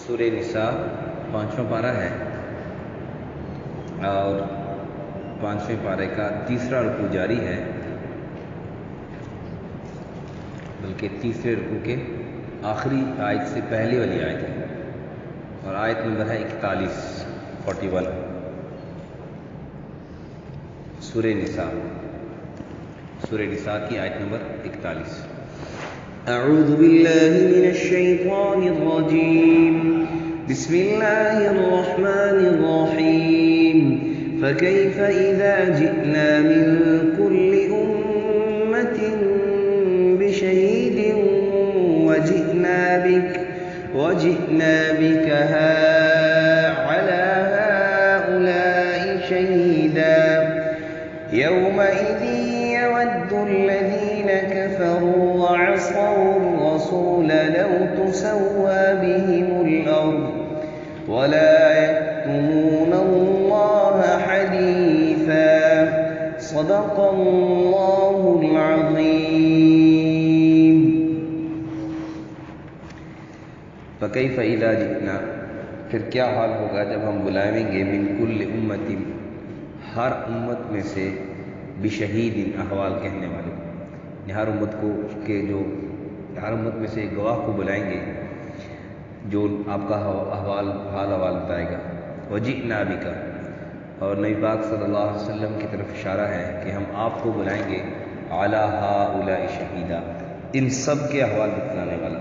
سورہ نساء 5واں پارہ ہے اور 5ویں پارے کا تیسرا رکوع جاری ہے، بلکہ تیسرے رکوع کے آخری آیت سے پہلی والی آیت ہے اور آیت نمبر ہے 41 سورہ نساء کی آیت نمبر 41۔ اعوذ باللہ من الشیطان الرجیم، بسم اللہ الرحمن الرحیم۔ فکیف اذا جئنا من کل امت بشہید وجئنا بک علی هؤلاء شہیدا یومئذ يود الذین کفروا وعصوا الرسول لو تسوى بهم الأرض ولا يكتمون الله حديثا صدق الله العظيم۔ فکیف اذا جئنا، پھر کیا حال ہوگا جب ہم بلائیں گے من کل امت، ہر امت میں سے بشہید، احوال کہنے والے، ہر امت کو ہر امت میں سے ایک گواہ کو بلائیں گے جو آپ کا حال بتائے گا۔ وجئنا بک، اور نبی پاک صلی اللہ علیہ وسلم کی طرف اشارہ ہے کہ ہم آپ کو بلائیں گے علی ہؤلاء شہیدا، ان سب کے احوال بتلانے والا،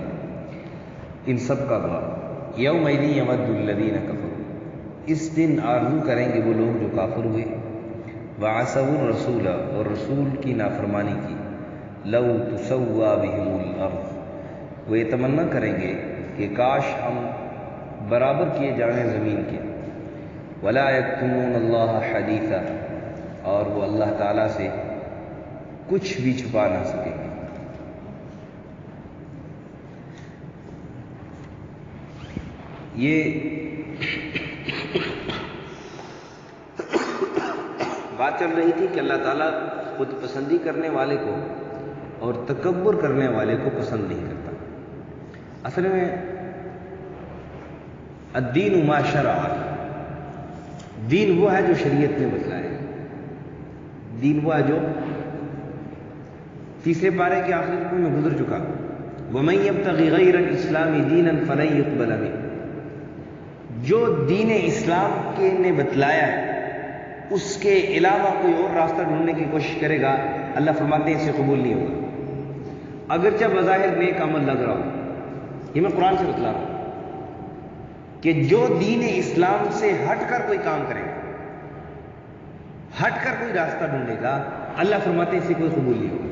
ان سب کا گواہ۔ یومئذ یود الذین کفروا، اس دن آرزو کریں گے وہ لوگ جو کافر ہوئے، وعصوا الرسول، اور رسول کی نافرمانی کی، لو تسوى بهم الارض، وہ یہ تمنا کریں گے کہ کاش ہم برابر کیے جائیں زمین کے، ولا یکتمون اللہ حدیثا، اور وہ اللہ تعالیٰ سے کچھ بھی چھپا نہ سکیں گے۔ یہ بات چل رہی تھی کہ اللہ تعالیٰ خود پسندی کرنے والے کو اور تکبر کرنے والے کو پسند نہیں کرتا۔ اصل میں الدین ما شرع، دین وہ ہے جو شریعت نے بتلایا ہے، دین وہ ہے جو تیسرے پارے کے آخری رکوع میں گزر چکا۔ وَمَن يَبْتَغِ غَيْرَ الْإِسْلَامِ دِينًا فَلَن يُقْبَلَ مِنْهُ، جو دین اسلام کے نے بتلایا ہے اس کے علاوہ کوئی اور راستہ ڈھونڈنے کی کوشش کرے گا، اللہ فرماتے ہیں اسے قبول نہیں ہوگا، اگرچہ بظاہر نیک عمل لگ رہا ہو۔ یہ میں قرآن سے بتلا رہا ہوں کہ جو دین اسلام سے ہٹ کر کوئی کام کرے گا، ہٹ کر کوئی راستہ ڈھونڈے گا، اللہ فرماتے ہیں اسے کوئی قبول نہیں ہوگا۔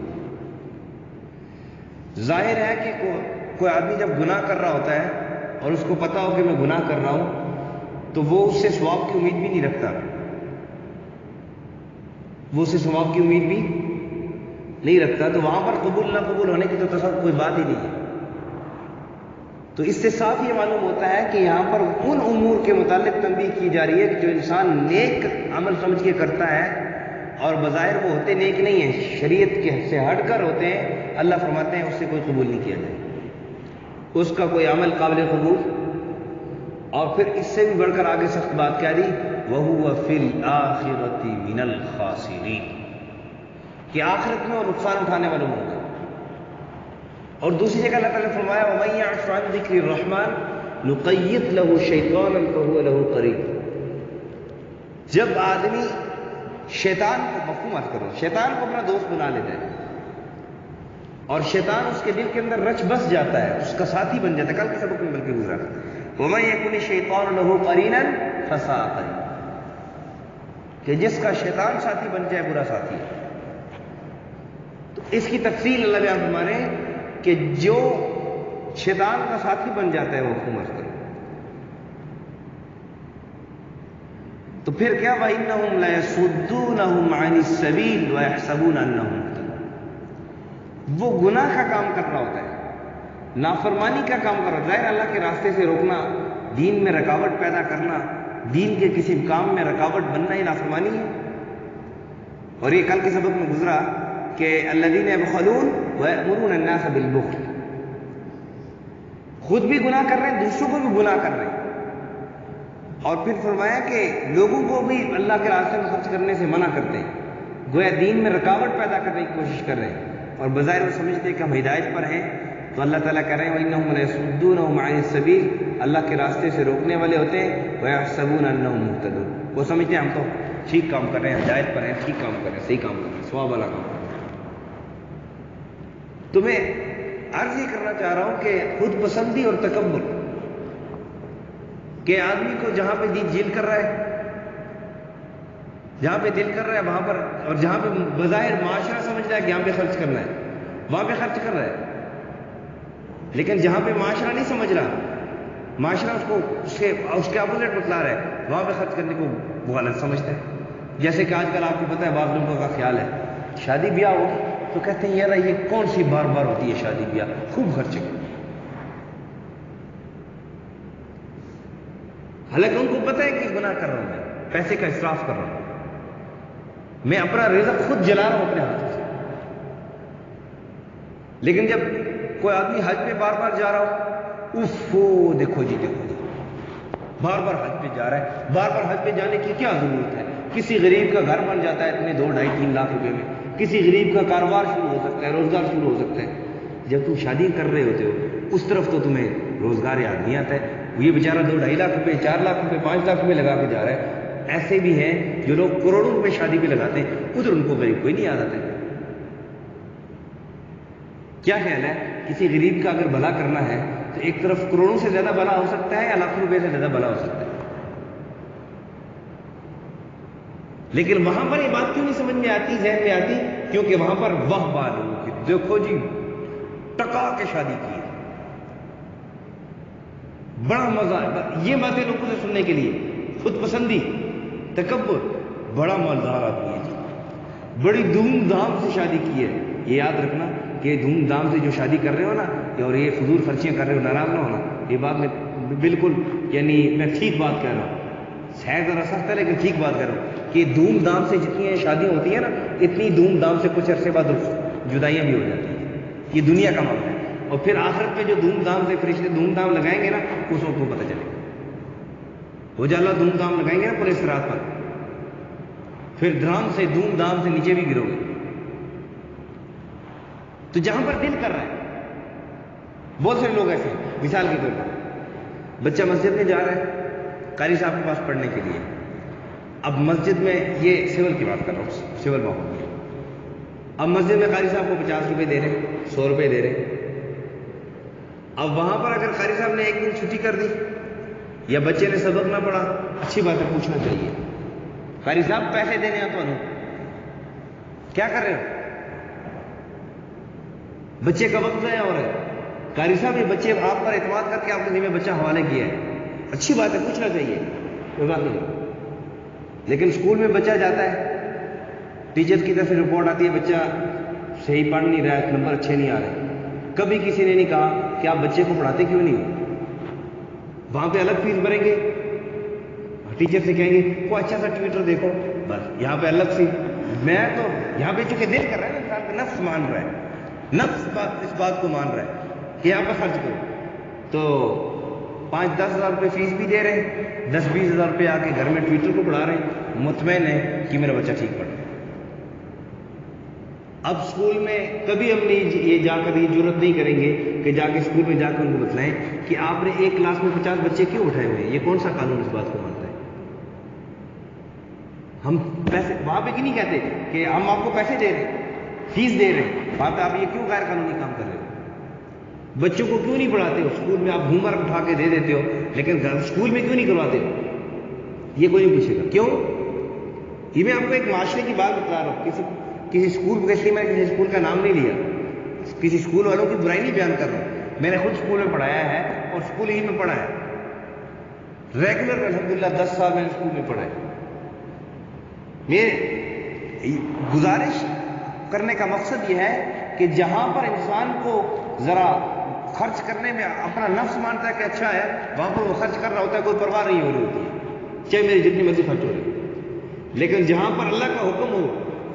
ظاہر ہے کہ کوئی آدمی جب گناہ کر رہا ہوتا ہے اور اس کو پتا ہو کہ میں گناہ کر رہا ہوں تو وہ اس سے ثواب کی امید بھی نہیں رکھتا، وہ اسے ثواب کی امید بھی نہیں رکھتا، تو وہاں پر قبول نہ قبول ہونے کی تو تصور کوئی بات ہی نہیں ہے۔ تو اس سے صاف یہ معلوم ہوتا ہے کہ یہاں پر ان امور کے متعلق تنبیہ کی جا رہی ہے کہ جو انسان نیک عمل سمجھ کے کرتا ہے اور بظاہر وہ ہوتے نیک نہیں ہیں، شریعت کے سے ہٹ کر ہوتے ہیں، اللہ فرماتے ہیں اس سے کوئی قبول نہیں کیا جائے، اس کا کوئی عمل قابل قبول۔ اور پھر اس سے بھی بڑھ کر آگے سخت بات کیا دی، وَهُوَ فِي الْآخِرَةِ مِنَ الْخَاسِرِينَ، کہ آخرت میں وہ نقصان اٹھانے والوں ہوگا۔ اور دوسری جگہ اللہ تعالیٰ نے فرمایا وَمَن يَعْشُ عَن ذِكْرِ الرَّحْمَنِ نُقَيِّضْ لَهُ شَيْطَانًا فَهُوَ لَهُ قَرِينٌ، جب آدمی شیطان کو، مفہوم عرض کرو، شیطان کو اپنا دوست بنا لیتا ہے اور شیطان اس کے دل کے اندر رچ بس جاتا ہے، اس کا ساتھی بن جاتا ہے، کل کے سبق میں بلکہ گزرا، وَمَن يَكُنِ الشَّيْطَانُ لَهُ قَرِينًا فَسَاءَ قَرِينًا، کہ جس کا شیطان ساتھی بن جائے برا ساتھی ہے۔ تو اس کی تفصیل اللہ بیان فرما رہے ہیں کہ جو شیطان کا ساتھی بن جاتا ہے وہ حکومت کرے، تو پھر کیا وَإِنَّهُمْ لَيَصُدُّونَهُمْ عَنِ السَّبِيلِ وَيَحْسَبُونَ أَنَّهُمْ مُهْتَدُونَ، وہ گناہ کا کام کر رہا ہوتا ہے، نافرمانی کا کام کر رہا ہے، ظاہر اللہ کے راستے سے روکنا، دین میں رکاوٹ پیدا کرنا، دین کے کسی کام میں رکاوٹ بننا، یہ نافرمانی ہے۔ اور یہ کل کے سبق میں گزرا کہ الذین یبخلون ویأمرون الناس بالبخل، خود بھی گناہ کر رہے ہیں، دوسروں کو بھی گناہ کر رہے ہیں. اور پھر فرمایا کہ لوگوں کو بھی اللہ کے راستے میں خرچ کرنے سے منع کرتے ہیں، گویا دین میں رکاوٹ پیدا کرنے کی کوشش کر رہے ہیں. اور بظاہر وہ سمجھتے ہیں کہ ہم ہدایت پر ہیں، تو اللہ تعالیٰ کہہ رہے ہیں وَإِنَّهُمْ لَيَصُدُّونَهُمْ عَنِ السَّبِيلِ، اللہ کے راستے سے روکنے والے ہوتے ہیں. وَيَحْسَبُونَ أَنَّهُمْ مُهْتَدُونَ، وہ سمجھتے ہیں ہم تو ٹھیک کام کر رہے ہیں، ہدایت پر ہیں، ٹھیک کام کر رہے ہیں، صحیح کام کر رہے ہیں، ثواب والا کام کر رہے ہیں. تمہیں عرض یہ کرنا چاہ رہا ہوں کہ خود پسندی اور تکبر کہ آدمی کو جہاں پہ دل کر رہا ہے، جہاں پہ دل کر رہا ہے وہاں پر، اور جہاں پہ بظاہر معاشرہ سمجھ رہا ہے کہ یہاں پہ خرچ کرنا ہے وہاں پہ خرچ کر رہا ہے. لیکن جہاں پہ معاشرہ نہیں سمجھ رہا، معاشرہ اس کے اپوزٹ بتلا رہا ہے، وہاں پہ خرچ کرنے کو وہ غلط سمجھتا ہے. جیسے کہ آج کل آپ کو پتہ ہے بعض لوگوں کا خیال ہے شادی بیاہ ہو تو کہتے ہیں یار یہ کون سی بار بار ہوتی ہے شادی بیاہ، خوب خرچے. حالانکہ ان کو پتہ ہے کہ گناہ کر رہا ہوں، میں پیسے کا اسراف کر رہا ہوں، میں اپنا رزق خود جلا رہا ہوں اپنے ہاتھوں سے. لیکن جب کوئی آدمی حج پہ بار بار جا رہا ہو، دیکھو جی بار بار حج پہ جا رہا ہے، بار بار حج پہ جانے کی کیا ضرورت ہے؟ کسی غریب کا گھر بن جاتا ہے اتنے 2, 2.5, 3 لاکھ روپے میں، کسی غریب کا کاروبار شروع ہو سکتا ہے، روزگار شروع ہو سکتا ہے. جب تم شادی کر رہے ہوتے ہو اس طرف تو تمہیں روزگار یاد نہیں آتا ہے. یہ بیچارہ 2, 2.5 لاکھ روپے، 4 لاکھ روپے، 5 لاکھ روپے لگا کے جا رہا ہے. ایسے بھی ہیں جو لوگ کروڑوں روپے شادی پہ لگاتے ہیں، ادھر ان کو غریب کوئی نہیں یاد آتا ہے. کیا خیال ہے کسی غریب کا اگر بھلا کرنا ہے تو ایک طرف کروڑوں سے زیادہ بھلا ہو سکتا ہے یا لاکھ روپے سے زیادہ بھلا ہو سکتا ہے؟ لیکن وہاں پر یہ بات کیوں نہیں سمجھ میں آتی، ذہن میں آتی؟ کیونکہ وہاں پر واہ واہ لوگوں کی، دیکھو جی ٹکا کے شادی کی ہے، بڑا مزہ ہے. یہ باتیں لوگوں سے سننے کے لیے خود پسندی، تکبر، بڑا مالدار آدمی ہے جی، بڑی دھوم دھام سے شادی کی ہے. یہ یاد رکھنا کہ دھوم دھام سے جو شادی کر رہے ہو نا اور یہ فضول خرچیاں کر رہے ہو، ناراض نہ ہونا. یہ بات میں بالکل یعنی میں ٹھیک بات کہہ رہا ہوں، ہے ذرا سخت ہے لیکن ٹھیک بات کر رہا ہوں کہ دھوم دھام سے جتنی شادیاں ہوتی ہیں نا، اتنی دھوم دھام سے کچھ عرصے بعد جدائیاں بھی ہو جاتی ہیں. یہ دنیا کا معاملہ ہے. اور پھر آخرت میں جو دھوم دھام سے فرشتے دھوم دھام لگائیں گے نا، اس وقت کو پتہ چلے گا. وہ جو اللہ دھوم دھام لگائیں گے نا پورے صراط پر، پھر دھام سے دھوم دھام سے نیچے بھی گرو گے. تو جہاں پر دل کر رہا ہے، بہت سارے لوگ ایسے ہیں. مثال کے طور پر بچہ مسجد میں جا رہا ہے قاری صاحب کے پاس پڑھنے کے لیے. اب مسجد میں، یہ سول کی بات کر رہا ہوں، سول ماحول میں، اب مسجد میں قاری صاحب کو 50 روپے دے رہے ہیں، 100 روپے دے رہے ہیں. اب وہاں پر اگر قاری صاحب نے ایک دن چھٹی کر دی یا بچے نے سبق نہ پڑھا، اچھی بات ہے پوچھنا چاہیے قاری صاحب پیسے دینے ہیں تو کیا کر رہے ہو؟ بچے کا وقت ضائع ہو رہا ہے. قاری صاحب یہ بچے آپ پر اعتماد کر کے آپ نے بچہ حوالے کیا ہے، اچھی بات ہے پوچھنا چاہیے، کوئی بات نہیں. لیکن اسکول میں بچہ جاتا ہے، ٹیچر کی طرف سے رپورٹ آتی ہے بچہ صحیح پڑھ نہیں رہا ہے، نمبر اچھے نہیں آ رہے. کبھی کسی نے نہیں کہا کہ آپ بچے کو پڑھاتے کیوں نہیں ہو؟ وہاں پہ الگ فیس بھریں گے، ٹیچر سے کہیں گے کوئی اچھا سا ٹویٹر دیکھو، بس یہاں پہ الگ سی. میں تو یہاں پہ چونکہ دل کر رہا ہے نا، انسان کا نفس مان رہا ہے، نفس اس بات کو مان رہا ہے کہ یہاں پہ خرچ کرو. تو 5-10 ہزار روپے فیس بھی دے رہے ہیں، 10-20 ہزار روپے آ کے گھر میں ٹویٹر کو پڑھا رہے ہیں، مطمئن ہے کہ میرا بچہ ٹھیک پڑھ رہا ہے. اب اسکول میں کبھی ہم یہ جا کر یہ ضرورت نہیں کریں گے کہ جا کے اسکول میں جا کے ان کو بتلائیں کہ آپ نے ایک کلاس میں 50 بچے کیوں اٹھائے ہوئے ہیں. یہ کون سا قانون اس بات کو مانتا ہے؟ ہم پیسے وہاں پہ کیوں نہیں کہتے کہ ہم آپ کو پیسے دے رہے ہیں، فیس دے رہے ہیں، وہاں پہ آپ یہ کیوں غیر قانونی کام کر رہے ہو؟ بچوں کو کیوں نہیں پڑھاتے ہو؟ اسکول میں آپ ہوم ورک اٹھا کے دے دیتے ہو، لیکن اسکول میں کیوں نہیں کرواتے ہو؟ یہ کوئی نہیں پوچھے گا. کیوں؟ یہ میں آپ کو ایک معاشرے کی بات بتا رہا ہوں. کسی اسکول میں کسی اسکول کا نام نہیں لیا، کسی اسکول والوں کی برائی نہیں بیان کر رہا ہوں. میں نے خود اسکول میں پڑھایا ہے اور اسکول ہی میں پڑھا ہے ریگولر، الحمدللہ 10 سال میں نے اسکول میں پڑھا ہے. میں گزارش کرنے کا مقصد یہ ہے کہ جہاں پر انسان کو ذرا خرچ کرنے میں اپنا نفس مانتا ہے کہ اچھا ہے، وہاں پر وہ خرچ کر رہا ہوتا ہے، کوئی پرواہ نہیں ہو رہی ہوتی ہے، چاہے میری جتنی مرضی خرچ ہو رہی. لیکن جہاں پر اللہ کا حکم ہو،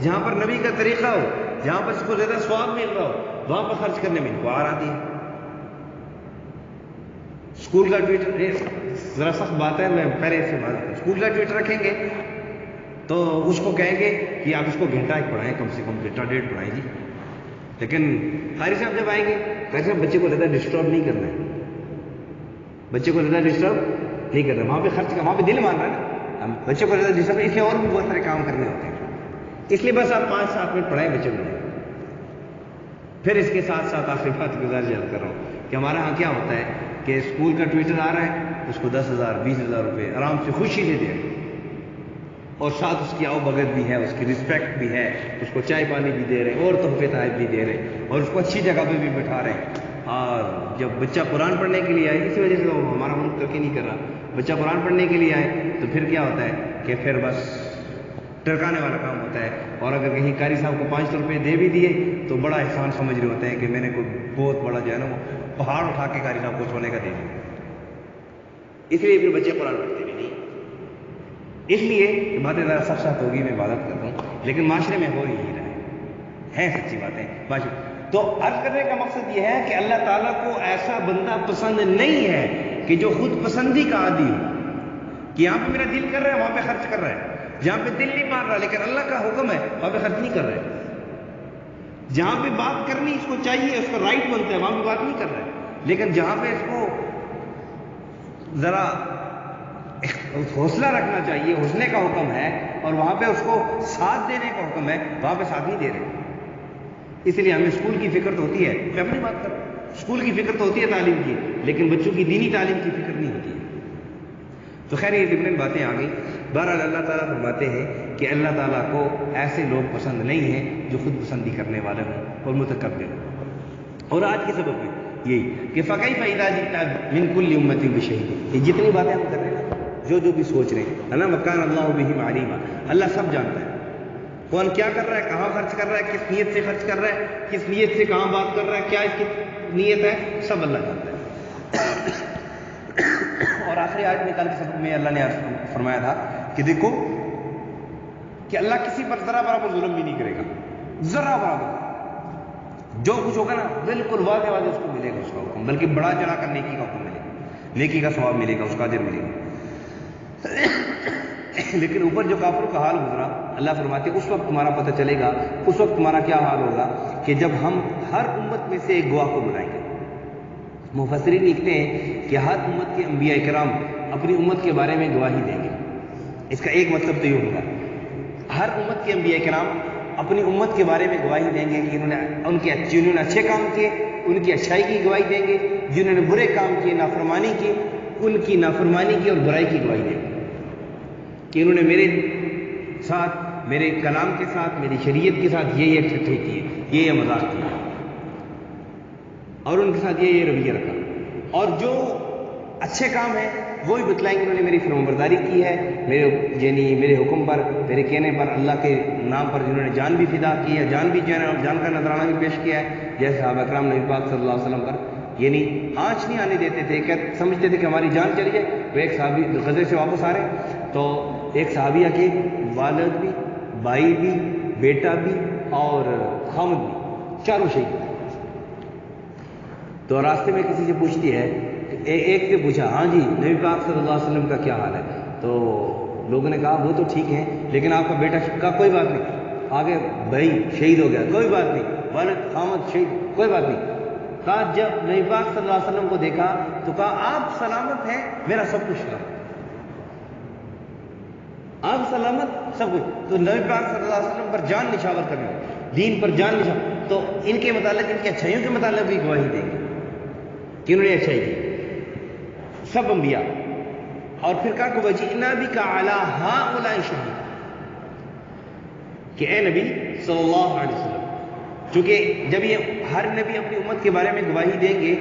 جہاں پر نبی کا طریقہ ہو، جہاں پر اس کو زیادہ ثواب مل رہا ہو، وہاں پر خرچ کرنے میں انکار آتی ہے. اسکول کا ٹویٹر ذرا سخت بات ہے، میں پہلے اس سے بات کروں. اسکول کا ٹویٹر رکھیں گے تو اس کو کہیں گے کہ آپ اس کو گھنٹہ ایک پڑھائیں، کم سے کم گھنٹہ ڈیڑھ پڑھائیں جی. لیکن قاری صاحب جب آئیں گے قاری صاحب بچے کو زیادہ ڈسٹرب نہیں کرنا ہے، بچے کو زیادہ ڈسٹرب نہیں کرنا ہے. وہاں پہ خرچ کا وہاں پہ دل مان رہا ہے نا، ہم بچے کو زیادہ ڈسٹرب، اس لیے اور بھی بہت سارے کام کرنے ہوتے ہیں. اس لیے بس آپ 5-7 منٹ پڑھائیں بچے کو. پھر اس کے ساتھ ساتھ آخری بات گزارش کر رہا ہوں کہ ہمارے ہاں کیا ہوتا ہے کہ اسکول کا ٹویٹر آ رہا ہے، اس کو 10,000 20,000 روپے آرام سے خوشی سے دے رہے ہیں، اور ساتھ اس کی آؤ بھگت بھی ہے، اس کی رسپیکٹ بھی ہے، اس کو چائے پانی بھی دے رہے ہیں اور تحفے تحائف بھی دے رہے ہیں، اور اس کو اچھی جگہ پہ بھی بٹھا رہے ہیں. اور جب بچہ قرآن پڑھنے کے لیے آئے، اسی وجہ سے ہمارا ملک ترقی نہیں کر رہا، بچہ قرآن پڑھنے کے لیے آئے تو پھر کیا ہوتا ہے کہ پھر بس ٹرکانے والا کام ہوتا ہے. اور اگر کہیں قاری صاحب کو 500 روپے دے بھی دیے تو بڑا احسان سمجھ رہے ہوتے ہیں کہ میں نے کوئی بہت بڑا جو ہے نا وہ پہاڑ اٹھا کے قاری صاحب کو سونے کا دے دیا. اس لیے پھر بچے قرآن پڑھتے بھی نہیں. اس لیے باتیں ذرا سخت سخت ہوگی، میں عبادت کرتا ہوں، لیکن معاشرے میں ہو یہی رہا ہے سچی باتیں معاشرے. تو عرض کرنے کا مقصد یہ ہے کہ اللہ تعالیٰ کو ایسا بندہ پسند نہیں ہے کہ جو خود پسندی کا عادی ہو، کہ یہاں پہ میرا دل کر رہا ہے وہاں پہ خرچ کر رہا ہے، جہاں پہ دل نہیں مان رہا لیکن اللہ کا حکم ہے وہاں پہ خرچ نہیں کر رہا ہے، جہاں پہ بات کرنی اس کو چاہیے، اس کا رائٹ بنتا ہے وہاں پہ بات نہیں کر رہا ہے، لیکن جہاں پہ اس کو ذرا حوصلہ رکھنا چاہیے، حوصلے کا حکم ہے، اور وہاں پہ اس کو ساتھ دینے کا حکم ہے، وہاں پہ ساتھ نہیں دے رہے. اس لیے ہمیں اسکول کی فکر تو ہوتی ہے، میں اپنی بات کر رہا ہوں، اسکول کی فکر تو ہوتی ہے تعلیم کی، لیکن بچوں کی دینی تعلیم کی فکر نہیں ہوتی ہے. تو خیر یہ ضمن باتیں آ گئی. بہرحال اللہ تعالیٰ فرماتے ہیں کہ اللہ تعالیٰ کو ایسے لوگ پسند نہیں ہیں جو خود پسندی کرنے والے ہوں اور متکبر ہوں. اور آج کے سبب میں یہی کہ فَكَيْفَ إِذَا جِئْنَا مِنْ كُلِّ أُمَّةٍ بِشَهِيدٍ، یہ جتنی باتیں ہم کر رہے ہیں، جو بھی سوچ رہے ہیں، اللہ وَكَانَ اللَّهُ بِهِمْ عَلِيمًا، اللہ سب جانتا ہے کون کیا کر رہا ہے، کہاں خرچ کر رہا ہے، کس نیت سے خرچ کر رہا ہے، کس نیت سے کہاں بات کر رہا ہے، کیا اس کی نیت ہے، سب اللہ جانتا ہے. اور آخری آیت میں کل کے سبق میں اللہ نے فرمایا تھا کہ دیکھو کہ اللہ کسی پر ذرا برابر ظلم بھی نہیں کرے گا، ذرا برابر جو کچھ ہوگا نا بالکل واضح واضح اس کو ملے گا اس کا حکم، بلکہ بڑا چڑھا کر نیکی کا حکم ملے گا، نیکی کا ثواب ملے گا، اس کا اجر ملے گا. لیکن اوپر جو کافروں کا حال گزرا، اللہ فرماتے اس وقت تمہارا پتہ چلے گا، اس وقت تمہارا کیا حال ہوگا کہ جب ہم ہر امت میں سے ایک گواہ کو بلائیں گے. مفسرین لکھتے ہیں کہ ہر امت کے انبیاء کرام اپنی امت کے بارے میں گواہی دیں گے. اس کا ایک مطلب تو یہ ہوگا ہر امت کے انبیاء کرام اپنی امت کے بارے میں گواہی دیں گے کہ جنہوں نے اچھے کام کیے ان کی اچھائی کی گواہی دیں گے، جنہوں نے برے کام کیے، نافرمانی کی، ان کی نافرمانی کی اور برائی کی گواہی دیں گے کہ انہوں نے میرے ساتھ، میرے کلام کے ساتھ، میری شریعت کے ساتھ یہ ٹھٹھے کیے، یہ مذاق کیا، اور ان کے ساتھ یہ رویہ رکھا. اور جو اچھے کام ہیں وہی بتلائیں گے انہوں نے میری فرمانبرداری کی ہے، میرے حکم پر، میرے کہنے پر، اللہ کے نام پر جنہوں نے جان بھی فدا کی ہے، جان کا نذرانہ بھی پیش کیا ہے، جیسے صحابہ اکرام نبی پاک صلی اللہ علیہ وسلم پر یعنی آنچ نہیں آنے دیتے تھے، کہ سمجھتے تھے کہ ہماری جان چلی جائے. وہ ایک صحابی غزوے سے واپس آ رہے تو ایک صحابیہ کے والد بھی، بھائی بھی، بیٹا بھی اور خامد بھی، چاروں شہید. تو راستے میں کسی سے پوچھتی ہے، ایک سے پوچھا ہاں جی نبی پاک صلی اللہ علیہ وسلم کا کیا حال ہے؟ تو لوگوں نے کہا وہ تو ٹھیک ہے لیکن آپ کا بیٹا کا کوئی بات نہیں، آگے بھائی شہید ہو گیا کوئی بات نہیں، والد خامد شہید کوئی بات نہیں. کہا جب نبی پاک صلی اللہ علیہ وسلم کو دیکھا تو کہا آپ سلامت ہیں، میرا سب کچھ سلامت، آپ سلامت سب کچھ. تو نبی پاک صلی اللہ علیہ وسلم پر جان نشاور کرنا، دین پر جان نشاور، تو ان کے متعلق، ان کی اچھائیوں کے متعلق بھی گواہی دیں گے کہ انہوں نے اچھائی کی سب انبیاء. اور پھر کہا کہ وَجِئْنَا بِكَ عَلَىٰ هَٰؤُلَاءِ شَهِيدًا، کہ اے نبی صلی اللہ علیہ وسلم، چونکہ جب یہ ہر نبی اپنی امت کے بارے میں گواہی دیں گے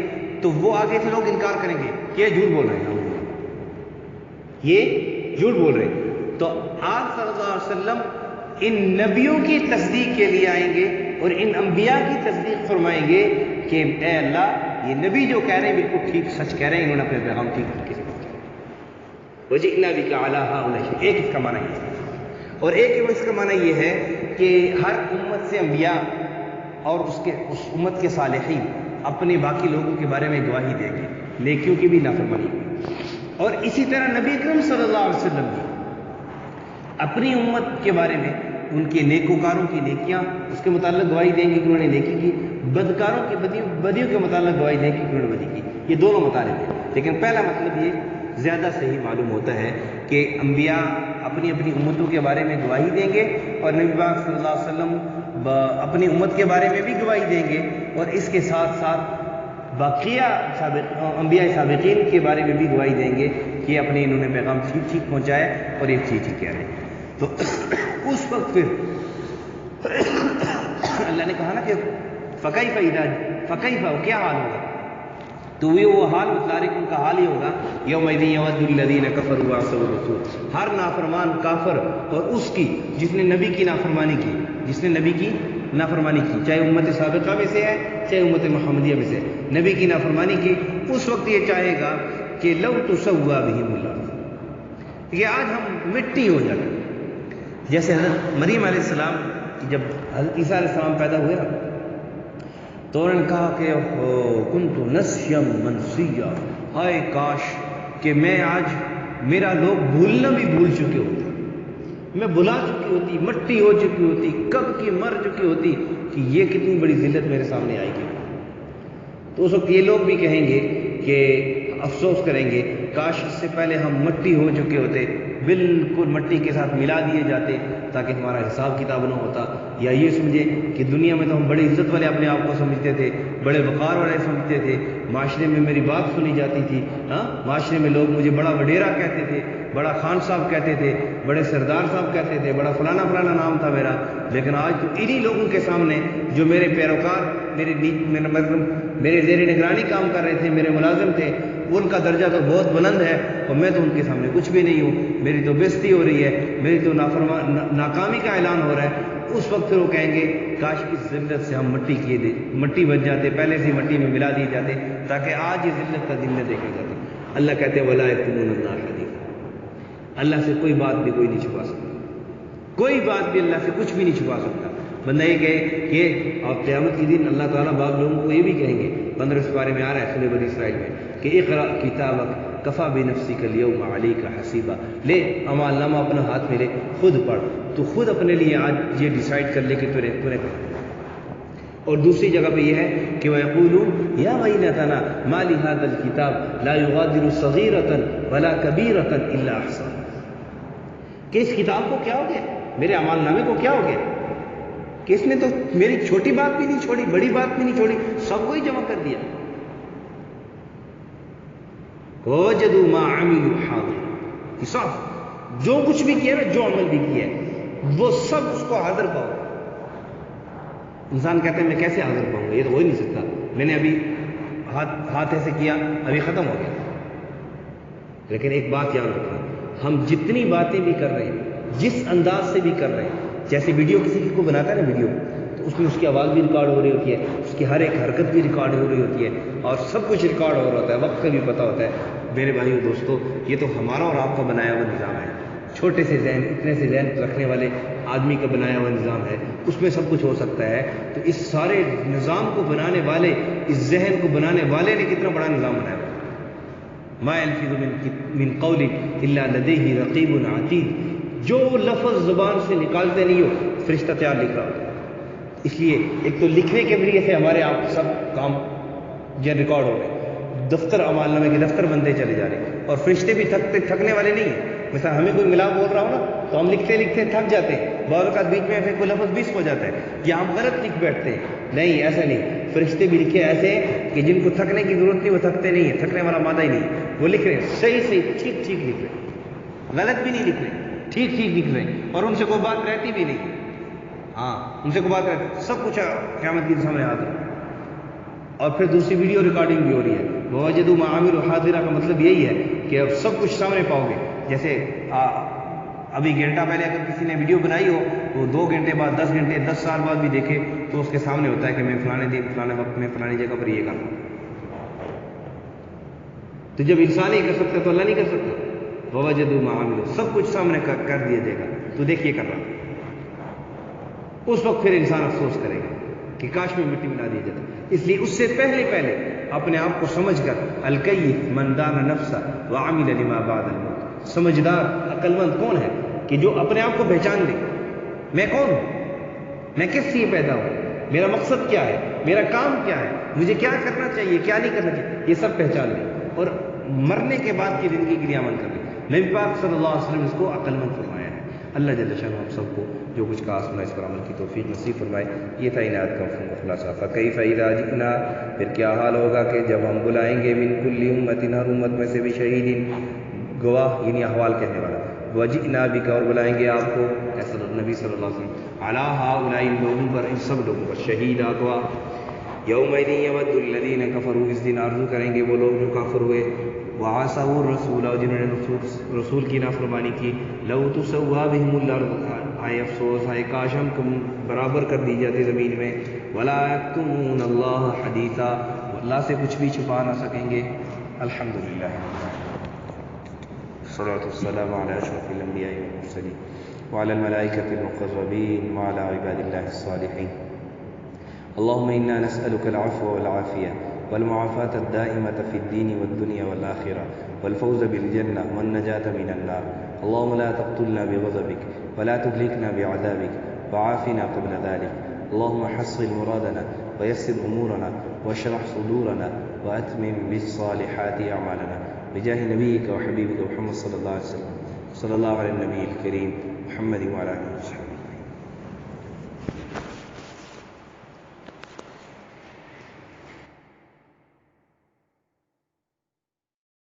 تو وہ آگے سے لوگ انکار کریں گے کہ یہ جھوٹ بول رہے ہیں، یہ جھوٹ بول رہے ہیں. تو آپ صلی اللہ علیہ وسلم ان نبیوں کی تصدیق کے لیے آئیں گے اور ان انبیاء کی تصدیق فرمائیں گے کہ اے اللہ یہ نبی جو کہہ رہے ہیں بالکل ٹھیک سچ کہہ رہے ہیں، انہوں نے اپنے پیغام ٹھیک طریقے سے پہنچایا. وَجِئْنَا بِكَ عَلَىٰ هَٰؤُلَاءِ شَهِيدًا، ایک اس کا معنی یہ ہے. اور ایک اس کا معنی یہ ہے کہ ہر امت سے انبیاء اور اس امت کے صالحین اپنے باقی لوگوں کے بارے میں گواہی دیں گے، نیکیوں کی بھی نافرمانی ہوگی۔ اور اسی طرح نبی اکرم صلی اللہ علیہ وسلم بھی اپنی امت کے بارے میں ان کے نیکوکاروں کی نیکیاں اس کے متعلق گواہی دیں گے کہ انہوں نے نیکی کی، بدکاروں کی بدیوں کے متعلق گواہی دیں گے کہ انہوں نے بدی کی۔ یہ دونوں مطالب ہیں، لیکن پہلا مطلب یہ زیادہ صحیح معلوم ہوتا ہے کہ انبیاء اپنی اپنی امتوں کے بارے میں گواہی دیں گے، اور نبی پاک صلی اللہ علیہ وسلم اپنی امت کے بارے میں بھی گواہی دیں گے، اور اس کے ساتھ ساتھ باقیہ انبیاء سابقین کے بارے میں بھی گواہی دیں گے کہ اپنے انہوں نے پیغام ٹھیک ٹھیک پہنچایا اور یہ ٹھیک ٹھیک کہہ رہے ہیں۔ تو اس وقت پھر اللہ نے کہا نا کہ فکیف کیا حال ہوگا، تو وہ حال بتلا رہے کہ ان کا حال ہی ہوگا یومئذ یود الذین کفروا وعصوا الرسول، ہر نافرمان کافر اور اس کی جس نے نبی کی نافرمانی کی، جس نے نبی کی نافرمانی کی، چاہے امت سابقہ میں سے ہے چاہے امت محمدیہ میں سے، نبی کی نافرمانی کی، اس وقت یہ چاہے گا کہ لو تسوا بہم الارض، کہ آج ہم مٹی ہو جائیں۔ جیسے حضرت مریم علیہ السلام جب حضرت عیسیٰ علیہ السلام پیدا ہوئے نا، تو انہوں نے کہا کہ کنت نسیا منسیا، ہائے کاش کہ میں آج میرا لوگ بھولنا بھی بھول چکے ہوتے، میں بھلا چکی ہوتی، مٹی ہو چکی ہوتی، کب کی مر چکی ہوتی، کہ یہ کتنی بڑی ذلت میرے سامنے آئے گی۔ تو اس وقت یہ لوگ بھی کہیں گے کہ افسوس کریں گے کاش اس سے پہلے ہم مٹی ہو چکے ہوتے، بالکل مٹی کے ساتھ ملا دیے جاتے تاکہ ہمارا حساب کتاب نہ ہوتا، یا یہ سمجھے کہ دنیا میں تو ہم بڑے عزت والے اپنے آپ کو سمجھتے تھے، بڑے وقار والے سمجھتے تھے، معاشرے میں میری بات سنی جاتی تھی، ہاں معاشرے میں لوگ مجھے بڑا وڈیرا کہتے تھے، بڑا خان صاحب کہتے تھے، بڑے سردار صاحب کہتے تھے، بڑا فلانا فلانا نام تھا میرا، لیکن آج تو انہی لوگوں کے سامنے جو میرے پیروکار میرے زیر نگرانی کام کر رہے تھے، میرے ملازم تھے، ان کا درجہ تو بہت بلند ہے اور میں تو ان کے سامنے کچھ بھی نہیں ہوں، میری تو بےزتی ہو رہی ہے، میری تو ناکامی کا اعلان ہو رہا ہے۔ اس وقت پھر وہ کہیں گے کاش اس ذلت سے ہم مٹی بن جاتے، پہلے سے مٹی میں ملا دیے جاتے تاکہ آج یہ ذلت کا دن نہ دیکھا جاتا۔ اللہ کہتے ہیں ولا یکتمون اللہ حدیثا، اللہ سے کوئی بات بھی کوئی نہیں چھپا سکتا، کوئی بات بھی اللہ سے کچھ بھی نہیں چھپا سکتا۔ بندہ یہ کہے کہ اور قیامت کے دن اللہ تعالیٰ بعض لوگوں کو یہ بھی کہیں گے، 15 سپارے میں آ رہا ہے سورہ بنی اسرائیل میں کہ اقرأ کتابک کفا بنفسک اليوم علیک حسیبا، لے اعمال نامہ اپنا ہاتھ میں لے، خود پڑھ، تو خود اپنے لیے آج یہ ڈیسائیڈ کر لے کہ تو نے پڑھا۔ اور دوسری جگہ پہ یہ ہے کہ وَيَقُولُونَ يَا وَيْلَتَنَا مَا لِهَذَا الْكِتَابِ لَا يُغَادِرُ صَغِيرَةً وَلَا كَبِيرَةً إِلَّا أَحْصَاهَا، کہ اس کتاب کو کیا ہو گیا، میرے اعمال نامے کو کیا ہو گیا کہ اس نے تو میری چھوٹی بات بھی نہیں چھوڑی، بڑی بات بھی نہیں چھوڑی، سب کو ہی جمع کر دیا۔ وَوَجَدُوا مَا عَمِلُوا حَاضِرًا، حساب جو کچھ بھی کیا ہے، جو عمل بھی کیا ہے وہ سب اس کو حاضر پاؤ۔ انسان کہتا ہے میں کیسے حاضر پاؤں گا، یہ تو ہو ہی نہیں سکتا، میں نے ابھی ہاتھ ایسے کیا ابھی ختم ہو گیا۔ لیکن ایک بات یاد رکھنا، ہم جتنی باتیں بھی کر رہے ہیں، جس انداز سے بھی کر رہے ہیں، جیسے ویڈیو کسی کو بناتا ہے نا ویڈیو، تو اس میں اس کی آواز بھی ریکارڈ ہو رہی ہوتی ہے، اس کی ہر ایک حرکت بھی ریکارڈ ہو رہی ہوتی ہے، اور سب کچھ ریکارڈ ہو رہا ہوتا ہے، وقت کا بھی پتہ ہوتا ہے۔ میرے بھائیو دوستو، یہ تو ہمارا اور آپ کا بنایا ہوا نظام ہے، چھوٹے سے ذہن، اتنے سے ذہن رکھنے والے آدمی کا بنایا ہوا نظام ہے، اس میں سب کچھ ہو سکتا ہے۔ تو اس سارے نظام کو بنانے والے، اس ذہن کو بنانے والے نے کتنا بڑا نظام بنایا ہوا۔ ما یلفظ من قول الا لدیہ رقیب عتید، جو لفظ زبان سے نکالتے نہیں ہو فرشتہ تیار لکھ رہا ہوتا ہے۔ اس لیے ایک تو لکھنے کے ذریعے سے ہمارے آپ سب کام جو ریکارڈ ہو رہے ہیں، دفتر اعمال نامے کے دفتر بنتے چلے جا رہے ہیں، اور فرشتے بھی تھکنے والے نہیں ہیں۔ مثلا ہمیں کوئی ملا بول رہا ہو نا تو ہم لکھتے لکھتے تھک جاتے ہیں، بعض اوقات بیچ میں پھر کوئی لفظ 20 ہو جاتا ہے یا ہم غلط لکھ بیٹھتے ہیں۔ نہیں، ایسا نہیں، فرشتے بھی لکھے ایسے ہیں کہ جن کو تھکنے کی ضرورت نہیں وہ تھکتے نہیں ہیں، تھکنے والا مادہ ہی نہیں، وہ لکھ رہے ہیں صحیح ٹھیک ٹھیک لکھ رہے ہیں، غلط بھی نہیں لکھ رہے، ٹھیک ٹھیک لکھ رہے ہیں، اور ان سے کوئی بات رہتی بھی نہیں۔ ہاں، ان سے کوئی بات رہتی، سب کچھ قیامت کے سامنے حاضر ہے۔ اور پھر دوسری ویڈیو ریکارڈنگ بھی ہو رہی ہے۔ وَوَجَدُوا مَا عَمِلُوا حَاضِرًا کا مطلب یہی ہے کہ اب سب کچھ سامنے پاؤ گے۔ جیسے ابھی گھنٹہ پہلے اگر کسی نے ویڈیو بنائی ہو تو 2 گھنٹے بعد، 10 گھنٹے، 10 سال بعد بھی دیکھے تو اس کے سامنے ہوتا ہے کہ میں فلانے دن، فلانے وقت میں، فلانی جگہ پر یہ کروں۔ تو جب انسان نہیں کر سکتا تو اللہ نہیں کر سکتا۔ وَوَجَدُوا مَا عَمِلُوا، سب کچھ سامنے کر دیا جائے گا، تو دیکھیے کر رہا۔ اس وقت پھر انسان افسوس کرے گا کہ کاش میں مٹی ملا دی جاتا۔ اس لیے اس سے پہلے اپنے آپ کو سمجھ کر الکیف من دان نفسہ وعمل لما بعد الموت، سمجھدار عقل مند کون ہے کہ جو اپنے آپ کو پہچان لے، میں کون ہوں، میں کس لیے پیدا ہوں، میرا مقصد کیا ہے، میرا کام کیا ہے، مجھے کیا کرنا چاہیے کیا نہیں کرنا چاہیے، یہ سب پہچان لے اور مرنے کے بعد کی زندگی کے لیے عمل کر لے۔ نبی پاک صلی اللہ علیہ وسلم اس کو عقل مند فرمایا ہے۔ اللہ جل شانہ ہم سب کو جو کچھ کہا سنا اس پر عمل کی توفیق نصیب فرمائے۔ یہ تھا عنایت کا مفہوم و خلاصہ۔ فکیف اذا جئنا، پھر کیا حال ہوگا کہ جب ہم بلائیں گے من کل امت، ہر امت میں سے بھی شہید، گواہ یعنی احوال کہنے والا، وجئنا بک، اور بلائیں گے آپ کو، ایسا نبی صلی اللہ علیہ وسلم، علی ہؤلاء، ان لوگوں پر، ان سب لوگوں پر، شہیدا، گواہ۔ یومئذ یود الذین کفروا، اس دن آرزو کریں گے وہ لوگ جو کافر ہوئے، وعصوا الرسول، اور جنہوں نے رسول کی نافرمانی کی، لو تسوا بہم الارض، آئے افسوس، آئے کاش ہم برابر کر دی جاتی زمین میں، ولا یکتمون اللہ حدیثا، اللہ سے کچھ بھی چھپا نہ سکیں گے۔ الحمدللہ، الصلاۃ والسلام علی اشرف الانبیاء والمرسلین وعلی الملائکۃ المقربین وعلی عباد اللہ الصالحین۔ اللهم إنا نسألك العفو والعافية والمعافاة الدائمة في الدين والدنيا والآخرة والفوز بالجنة والنجاة من النار. اللهم لا تقتلنا بغضبك ولا تهلكنا بعذابك وعافنا قبل ذلك. اللهم حصل مرادنا ويسر أمورنا واشرح صدورنا وأتمم بالصالحات أعمالنا بجاه نبيك وحبيبك محمد صلى الله عليه وسلم. صلى الله على النبي الكريم محمد وعلى آله وصحبه.